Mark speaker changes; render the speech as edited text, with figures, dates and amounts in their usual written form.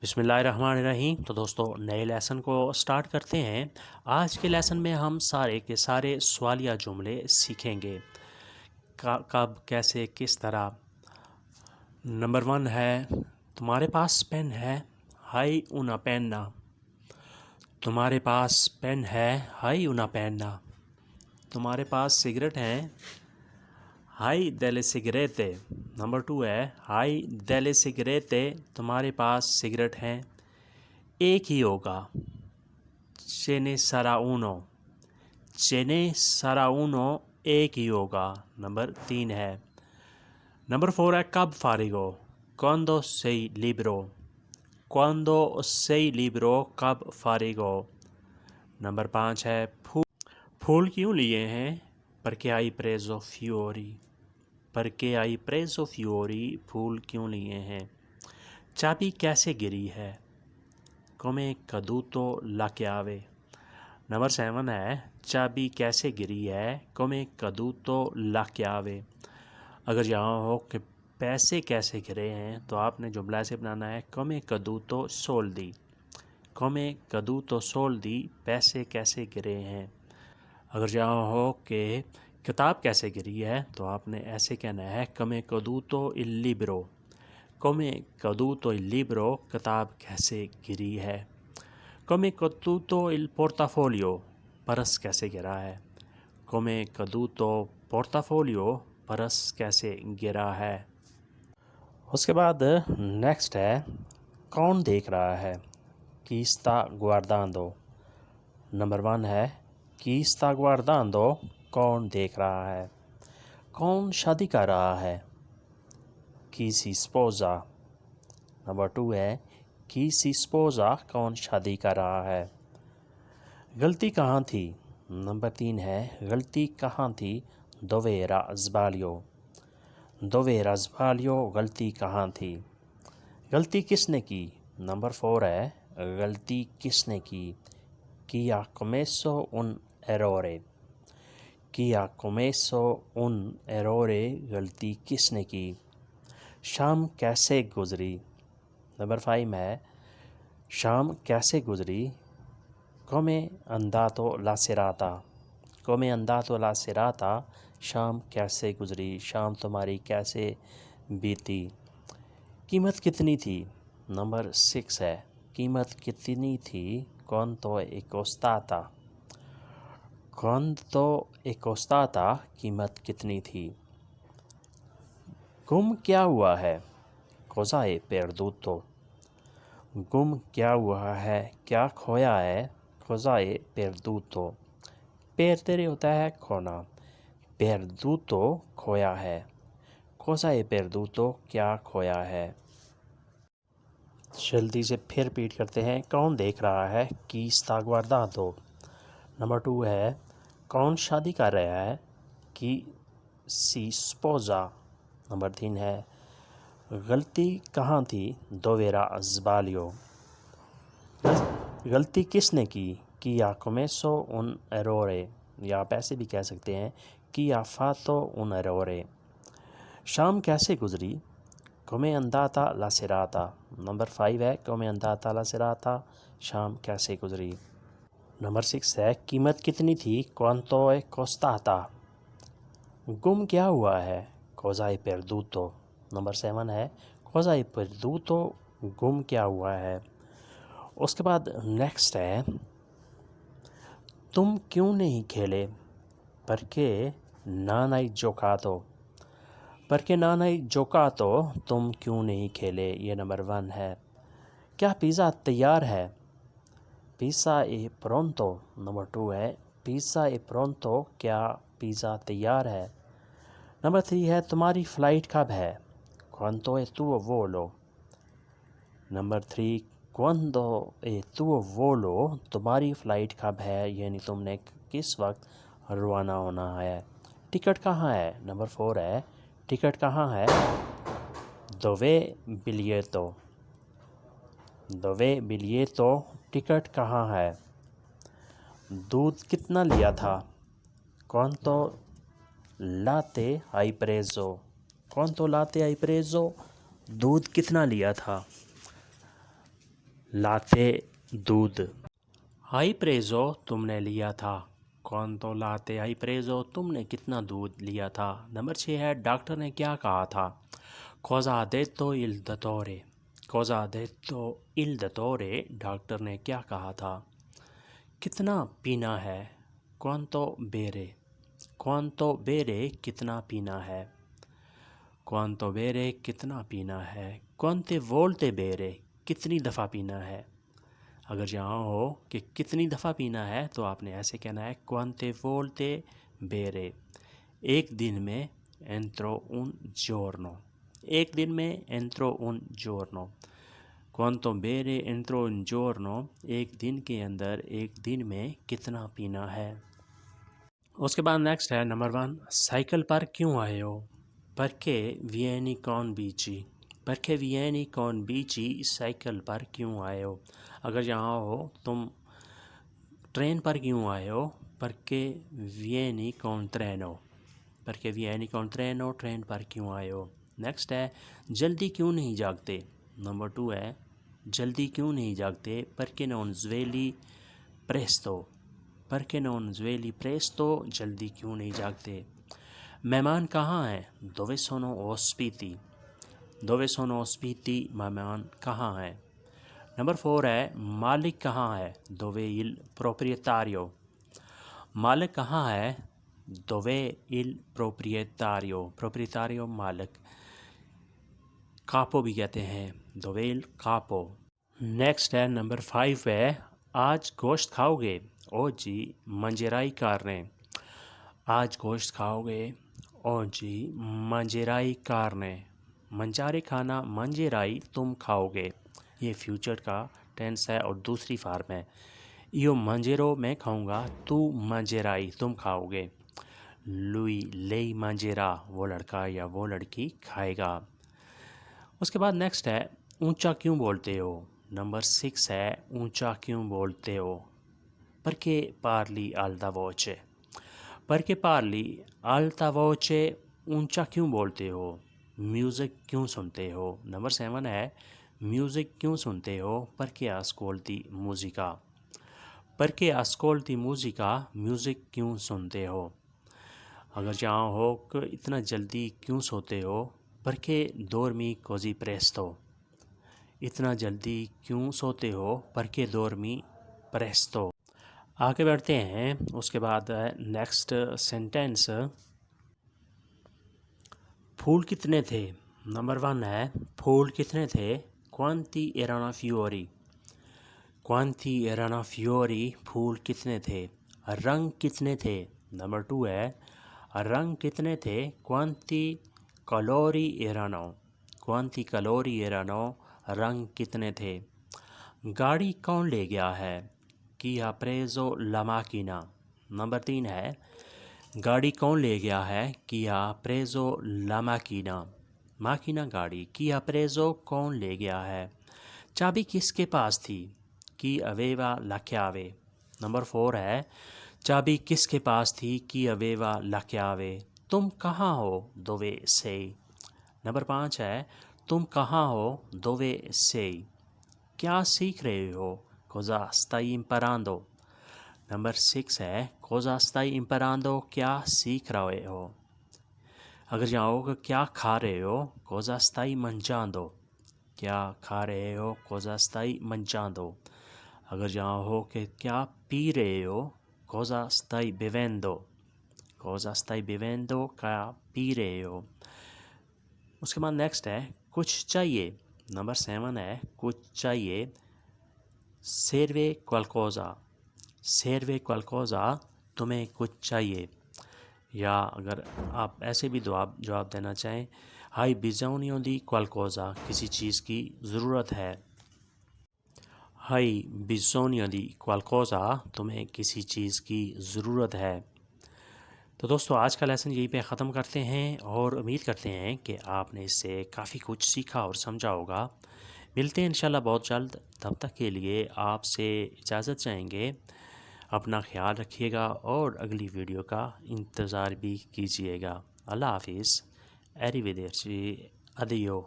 Speaker 1: बिस्मिल्लाहिर्रहमानिर्रहीम। तो दोस्तों नए लेसन को स्टार्ट करते हैं। आज के लेसन में हम सारे के सारे सवालिया जुमले सीखेंगे। कब, कैसे, किस तरह। नंबर 1 है, तुम्हारे पास पेन है, हाई una penna। तुम्हारे पास पेन है, हाई una penna। तुम्हारे पास सिगरेट है, हाई delle sigarette। नंबर 2 है, हाई delle sigarette। तुम्हारे पास सिगरेट हैं, एक ही होगा, ce ne sarà uno। ce ne sarà uno, एक ही होगा। नंबर 3 है। नंबर 4 है, कब फारिग हो, quando sei libero। quando sei libero, कब फारिग हो। नंबर 5 है, फूल क्यों लिए हैं, perché hai preso fiori। perché hai preso fiori, फूल क्यों लिए हैं। चाबी कैसे गिरी है, come è caduto la chiave। Number 7 है, चाबी कैसे गिरी है, come è caduto la chiave। अगर यहाँ हो कि पैसे कैसे गिरे हैं तो आपने जुमला ऐसे बनाना है, come è caduto soldi। come è caduto soldi, पैसे कैसे गिरे हैं। अगर यहाँ हो कि किताब कैसे गिरी है तो आपने ऐसे कहना है, come è caduto il libro। come è caduto il libro, किताब कैसे गिरी है। come è caduto il portafoglio, purse कैसे गिरा है। come è caduto portafoglio, पर्स कैसे गिरा है। उसके बाद नेक्स्ट है, कौन देख रहा है, chi sta guardando। नंबर 1 है, chi sta guardando, कौन देख रहा है। कौन शादी कर रहा है, chi si sposa। नंबर 2 है, chi si sposa, कौन शादी कर रहा है। गलती कहाँ थी। नंबर 3 है, गलती कहाँ थी, dove era sbaglio। dove era sbaglio, गलती कहाँ थी। गलती किसने की। नंबर 4 है, गलती किसने की, chi ha commesso un errore। chi ha commesso un errore, गलती किसने की। शाम कैसे गुजरी। नंबर 5 है, शाम कैसे गुजरी, come è andato la serata। come è andato la serata, शाम कैसे गुजरी, शाम तुम्हारी कैसे बीती। कीमत कितनी थी। नंबर 6 है, कीमत कितनी थी, quanto è costata। quanto è costata, कीमत कितनी थी। गुम क्या हुआ है, cosa è perduto। गुम क्या हुआ है, क्या खोया है, cosa è perduto। perdere होता है खोना, perduto खोया है, cosa è perduto, क्या खोया है। जल्दी से फिर रिपीट करते हैं। कौन देख रहा है, chi sta guardando। नंबर 2 है, कौन शादी कर रहा है, chi si sposa। नंबर 3 है, गलती कहाँ थी, dove era sbaglio। गलती किसने की, chi ha commesso un errore, या आप ऐसे भी कह सकते हैं, chi ha fatto un errore। शाम कैसे गुजरी, come è andata la serata। Number 5 है, come è andata la serata, शाम कैसे गुजरी। नंबर 6 है, कीमत कितनी थी, quanto è costata। गुम क्या हुआ है, cosa è perduto। नंबर 7 है, cosa è perduto, गुम क्या हुआ है। उसके बाद नेक्स्ट है, तुम क्यों नहीं खेले, perché non hai giocato। perché non hai giocato, तुम क्यों नहीं खेले, ये नंबर 1 है। क्या पिज़्ज़ा तैयार है, pizza è pronto। नंबर 2 है, pizza è pronto, क्या पिज़्ज़ा तैयार है। नंबर 3 है, तुम्हारी फ़्लाइट कब है, quanto è tuo volo। Number 3, quando è tuo volo, तुम्हारी फ़्लाइट कब है, यानी तुमने किस वक्त रवाना होना है। टिकट कहाँ है। नंबर 4 है, टिकट कहाँ है, dove biglietto। dove biglietto, ticket कहाँ है। दूध कितना लिया था, quanto latte hai preso। quanto latte hai preso, दूध कितना लिया था। लाते दूध। हाई प्रेजो तुमने लिया था। क्वांतो लाते हाई प्रेजो तुमने कितना दूध लिया था। नंबर 6 है डॉक्टर ने क्या कहा था। cosa ha detto il dottore। cosa ha detto il dottore doctor ने क्या कहा था। कितना पीना है। quanto bere। quanto bere कितना पीना है। quanto bere कितना पीना है। quante volte bere कितनी दफ़ा पीना है। अगर यहाँ हो कि कितनी दफ़ा पीना है तो आपने ऐसे कहना है quante volte bere। एक दिन में entro un giorno। एक दिन में entro un giorno। quanto bere entro un giorno एक दिन के अंदर एक दिन में कितना पीना है। उसके बाद नेक्स्ट है नंबर 1 साइकिल पर क्यों आए हो। परके vieni con bici। परके vieni con bici साइकिल पर क्यों आए हो। अगर यहाँ हो तुम ट्रेन पर क्यों आए हो। परके vieni con treno। परके vieni con treno ट्रेन पर क्यों आए हो। नेक्स्ट है जल्दी क्यों नहीं जागते। नंबर 2 है जल्दी क्यों नहीं जागते। परके non svegli presto। परके non svegli presto जल्दी क्यों नहीं जागते। मेहमान कहाँ हैं। dove sono ospiti। dove sono ospiti मेहमान कहाँ हैं। नंबर 4 है मालिक कहाँ है। dove il proprietario। मालिक कहाँ है। dove il proprietario। proprietario मालिक। कापो भी कहते हैं dove il capo। नेक्स्ट है नंबर 5 है आज गोश्त खाओगे। ओ जी मंजेराई कारने। आज गोश्त खाओगे। ओ जी मंजेराई कारने। मंजारे खाना मंजेराई तुम खाओगे। ये फ्यूचर का टेंस है और दूसरी फॉर्म है। यो मंजेरो मैं खाऊंगा। तू मंजेराई तुम खाओगे। लुई लेई मंजेरा वो लड़का या वो लड़की खाएगा। उसके बाद नेक्स्ट है ऊंचा क्यों बोलते हो। नंबर 6 है ऊंचा क्यों बोलते हो। परché parli alta voce। परché parli alta voce ऊंचा क्यों बोलते हो। म्यूज़िक क्यों सुनते हो। नंबर 7 है म्यूज़िक क्यों सुनते हो। perché ascolti musica। perché ascolti musica music क्यों सुनते हो। अगर जहाँ हो कि इतना जल्दी क्यों सोते हो। perché dormi così presto। इतना जल्दी क्यों सोते हो। perché dormi presto। आगे बढ़ते हैं। उसके बाद नेक्स्ट सेंटेंस फूल कितने थे। नंबर 1 है फूल कितने थे। quanti erano fiori। quanti erano fiori फूल कितने थे। रंग कितने थे। नंबर 2 है रंग कितने थे। quanti colori erano। quanti colori erano रंग कितने थे। गाड़ी कौन ले गया है। chi ha preso la macchina। Number 3 है गाड़ी कौन ले गया है। chi ha preso la macchina। माकिना गाड़ी। chi ha preso कौन ले गया है। चाबी किसके पास थी। chi aveva la chiave। Number 4 है चाबी किसके पास थी। chi aveva la chiave। तुम कहाँ हो। dove sei। नंबर 5 है तुम कहाँ हो। dove sei। क्या सीख रहे हो। cosa stai imparando। नंबर 6 है cosa stai imparando क्या सीख रहे हो। अगर जाओगे क्या खा रहे हो। cosa stai mangiando। क्या खा रहे हो। cosa stai mangiando। अगर जहाँ हो कि क्या पी रहे हो। cosa stai bevendo। cosa stai bevendo क्या पी रहे हो। उसके बाद नेक्स्ट है कुछ चाहिए। नंबर 7 है कुछ चाहिए। serve qualcosa। serve qualcosa तुम्हें कुछ चाहिए। या अगर आप ऐसे भी जवाब देना चाहें hai bisogno di qualcosa किसी चीज़ की ज़रूरत है। hai bisogno di qualcosa तुम्हें किसी चीज़ की ज़रूरत है। तो दोस्तों आज का लेसन यहीं पे ख़त्म करते हैं और उम्मीद करते हैं कि आपने इससे काफ़ी कुछ सीखा और समझा होगा। मिलते हैं इंशाल्लाह बहुत जल्द। तब तक के लिए आपसे इजाज़त चाहेंगे। अपना ख्याल रखिएगा और अगली वीडियो का इंतज़ार भी कीजिएगा। अल्लाह हाफिज़। एरिवेदेर्ची। अदियो।